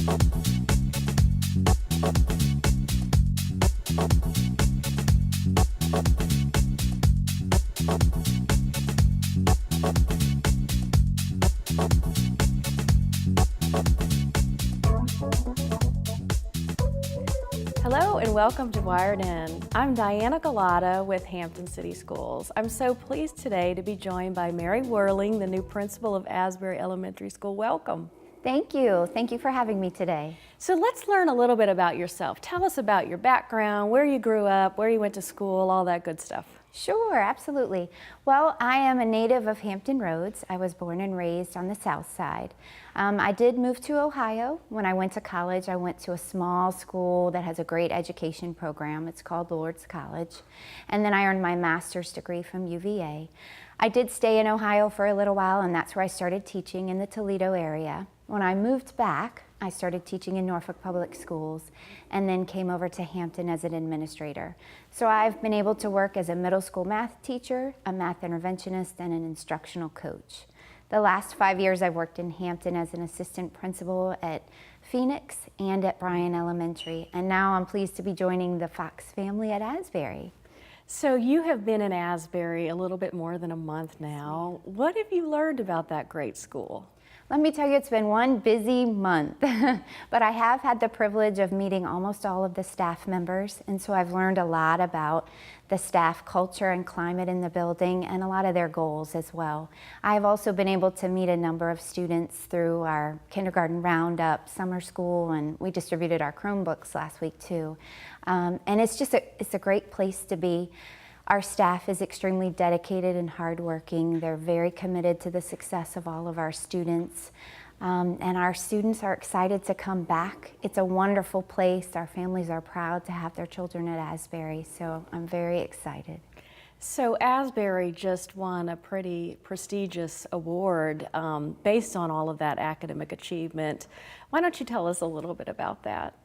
Hello and welcome to Wired In. I'm Diana Galata with Hampton City Schools. I'm so pleased today to be joined by Marye Werling, the new principal of Asbury Elementary School. Welcome. Thank you. Thank you for having me today. So let's learn a little bit about yourself. Tell us about your background, where you grew up, where you went to school, all that good stuff. Sure, absolutely. Well, I am a native of Hampton Roads. I was born and raised on the south side. I did move to Ohio. When I went to college, I went to a small school that has a great education program. It's called Lourdes College. And then I earned my master's degree from UVA. I did stay in Ohio for a little while, and that's where I started teaching in the Toledo area. When I moved back, I started teaching in Norfolk Public Schools and then came over to Hampton as an administrator. So I've been able to work as a middle school math teacher, a math interventionist, and an instructional coach. The last 5 years I've worked in Hampton as an assistant principal at Phoenix and at Bryan Elementary, and now I'm pleased to be joining the Fox family at Asbury. So you have been in Asbury a little bit more than a month now. What have you learned about that great school? Let me tell you, it's been one busy month, but I have had the privilege of meeting almost all of the staff members, and so I've learned a lot about the staff culture and climate in the building and a lot of their goals as well. I've also been able to meet a number of students through our kindergarten roundup, summer school, and we distributed our Chromebooks last week too. And it's just it's a great place to be. Our staff is extremely dedicated and hardworking. They're very committed to the success of all of our students. And our students are excited to come back. It's a wonderful place. Our families are proud to have their children at Asbury, so I'm very excited. So Asbury just won a pretty prestigious award based on all of that academic achievement. Why don't you tell us a little bit about that?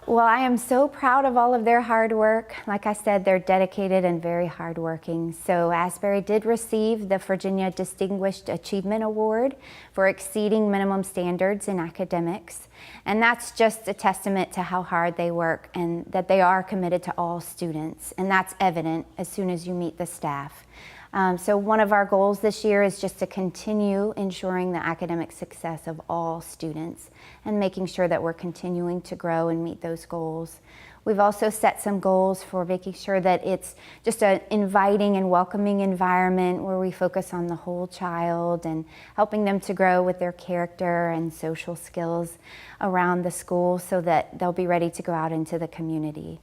Well, I am so proud of all of their hard work. Like I said, they're dedicated and very hardworking. So Asbury did receive the Virginia Distinguished Achievement Award for exceeding minimum standards in academics. And that's just a testament to how hard they work and that they are committed to all students. And that's evident as soon as you meet the staff. So one of our goals this year is just to continue ensuring the academic success of all students and making sure that we're continuing to grow and meet those goals. We've also set some goals for making sure that it's just an inviting and welcoming environment where we focus on the whole child and helping them to grow with their character and social skills around the school so that they'll be ready to go out into the community.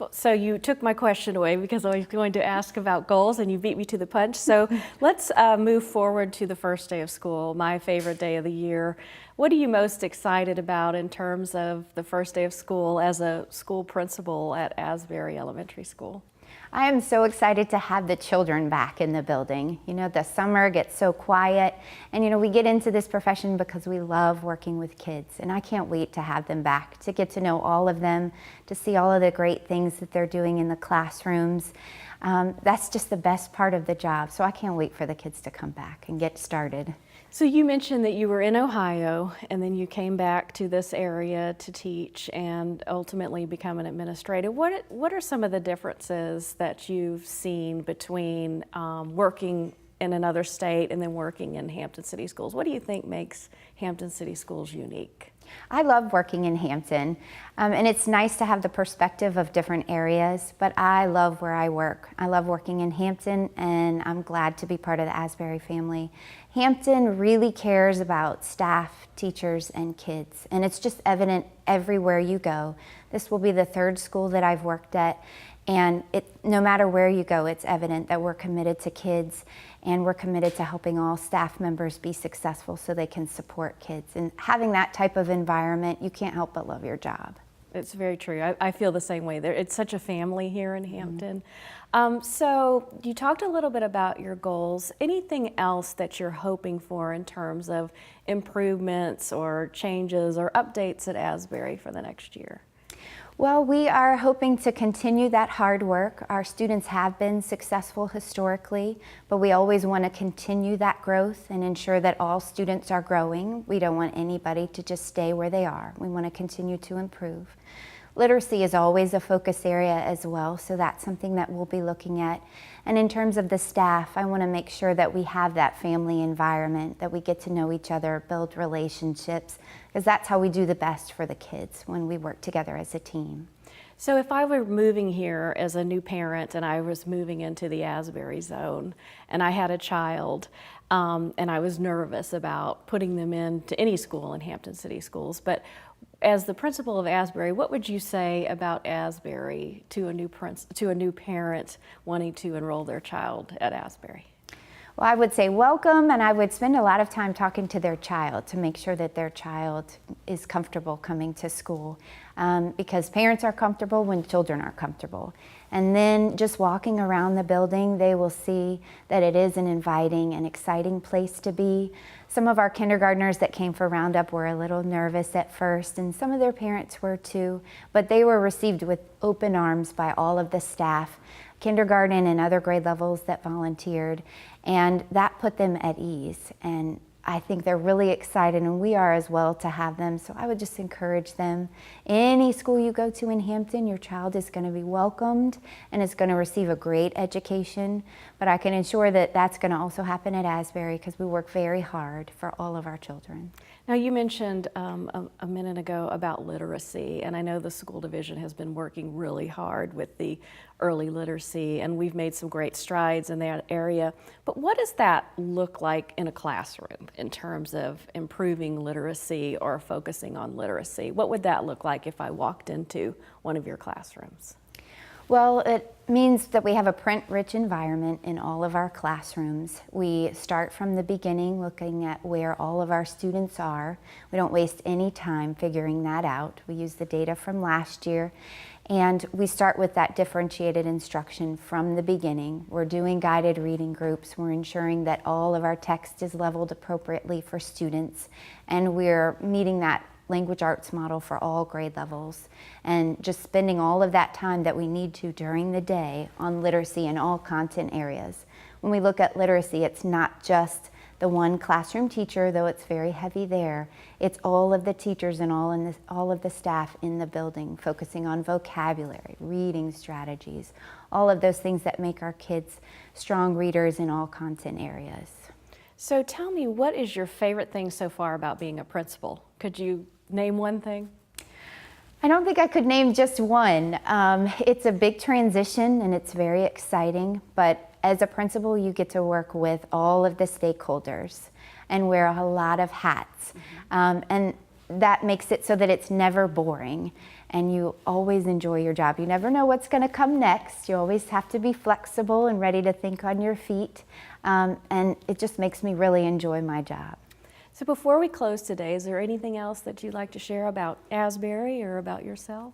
So you took my question away because I was going to ask about goals and you beat me to the punch. So let's move forward to the first day of school, my favorite day of the year. What are you most excited about in terms of the first day of school as a school principal at Asbury Elementary School? I am so excited to have the children back in the building. You know, the summer gets so quiet, and you know, we get into this profession because we love working with kids, and I can't wait to have them back, to get to know all of them, to see all of the great things that they're doing in the classrooms. That's just the best part of the job, so I can't wait for the kids to come back and get started. So you mentioned that you were in Ohio and then you came back to this area to teach and ultimately become an administrator. What are some of the differences that you've seen between working in another state and then working in Hampton City Schools? What do you think makes Hampton City Schools unique? I love working in Hampton, and it's nice to have the perspective of different areas, but I love where I work. I love working in Hampton, and I'm glad to be part of the Asbury family. Hampton really cares about staff, teachers, and kids, and it's just evident everywhere you go. This will be the third school that I've worked at, and no matter where you go, it's evident that we're committed to kids and we're committed to helping all staff members be successful so they can support kids. And having that type of environment, you can't help but love your job. It's very true. I feel the same way. It's such a family here in Hampton. So you talked a little bit about your goals. Anything else that you're hoping for in terms of improvements or changes or updates at Asbury for the next year? Well, we are hoping to continue that hard work. Our students have been successful historically, but we always want to continue that growth and ensure that all students are growing. We don't want anybody to just stay where they are. We want to continue to improve. Literacy is always a focus area as well, so that's something that we'll be looking at. And in terms of the staff, I want to make sure that we have that family environment, that we get to know each other, build relationships, because that's how we do the best for the kids, when we work together as a team. So if I were moving here as a new parent and I was moving into the Asbury zone and I had a child and I was nervous about putting them into any school in Hampton City Schools, but as the principal of Asbury, what would you say about Asbury to a new parent wanting to enroll their child at Asbury? Well, I would say welcome, and I would spend a lot of time talking to their child to make sure that their child is comfortable coming to school, because parents are comfortable when children are comfortable. And then just walking around the building, they will see that it is an inviting and exciting place to be. Some of our kindergartners that came for Roundup were a little nervous at first, and some of their parents were too, but they were received with open arms by all of the staff, kindergarten and other grade levels that volunteered, and that put them at ease. And I think they're really excited, and we are as well, to have them. So I would just encourage them. Any school you go to in Hampton, your child is going to be welcomed and is going to receive a great education. But I can ensure that that's going to also happen at Asbury, because we work very hard for all of our children. Now, you mentioned a minute ago about literacy, and I know the school division has been working really hard with the early literacy, and we've made some great strides in that area. But what does that look like in a classroom in terms of improving literacy or focusing on literacy? What would that look like if I walked into one of your classrooms? Well, it means that we have a print-rich environment in all of our classrooms. We start from the beginning, looking at where all of our students are. We don't waste any time figuring that out. We use the data from last year, and we start with that differentiated instruction from the beginning. We're doing guided reading groups. We're ensuring that all of our text is leveled appropriately for students, and we're meeting that language arts model for all grade levels, and just spending all of that time that we need to during the day on literacy in all content areas. When we look at literacy, it's not just the one classroom teacher, though it's very heavy there. It's all of the teachers and all of the staff in the building, focusing on vocabulary, reading strategies, all of those things that make our kids strong readers in all content areas. So tell me, what is your favorite thing so far about being a principal? Could you name one thing? I don't think I could name just one. It's a big transition and it's very exciting, but as a principal, you get to work with all of the stakeholders and wear a lot of hats. And that makes it so that it's never boring and you always enjoy your job. You never know what's going to come next. You always have to be flexible and ready to think on your feet. And it just makes me really enjoy my job. So before we close today, is there anything else that you'd like to share about Asbury or about yourself?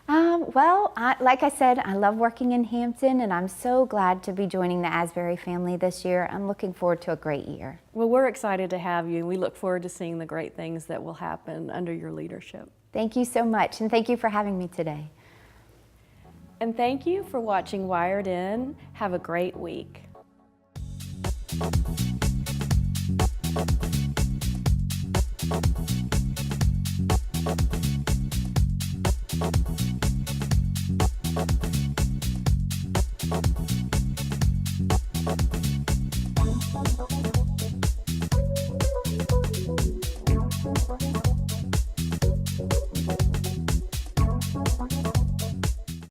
Well, like I said, I love working in Hampton, and I'm so glad to be joining the Asbury family this year. I'm looking forward to a great year. Well, we're excited to have you, and we look forward to seeing the great things that will happen under your leadership. Thank you so much, and thank you for having me today. And thank you for watching Wired In. Have a great week. Thank you.